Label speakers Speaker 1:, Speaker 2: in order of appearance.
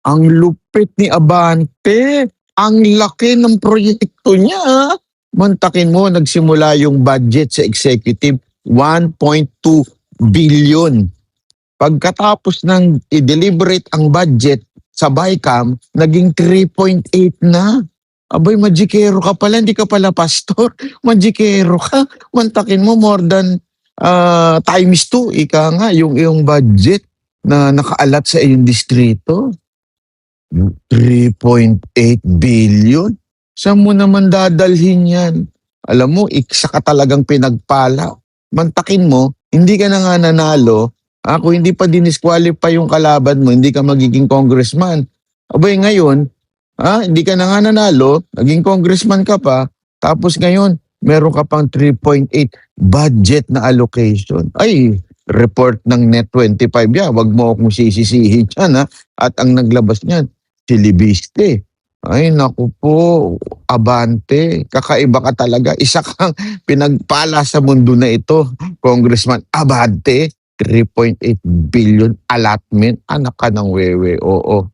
Speaker 1: Ang lupit ni Abante. Ang laki ng proyekto niya. Mantakin mo, nagsimula yung budget sa executive, 1.2 billion. Pagkatapos ng i-deliberate ang budget sa BICAM, naging 3.8 na. Abay, magikero ka pala, hindi ka pala pastor. Magikero ka. Mantakin mo more than times 2, ika nga, yung budget na nakaalat sa iyong distrito. 3.8 billion? Saan mo naman dadalhin yan? Alam mo, isa ka talagang pinagpala. Mantakin mo, hindi ka na nga nanalo. Kung hindi pa dinisqualify yung kalaban mo, hindi ka magiging congressman. Abay ngayon, hindi ka na nga nanalo, naging congressman ka pa, tapos ngayon, meron ka pang 3.8 budget na allocation. Ay, report ng Net25 yan. Wag mo akong sisisihin yan, ha? At ang naglabas niyan, si Libiste. Ay, naku po, Abante, kakaiba ka talaga. Isa kang pinagpala sa mundo na ito, Congressman Abante. 3.8 billion allotment. Anak ka ng wewe, oo.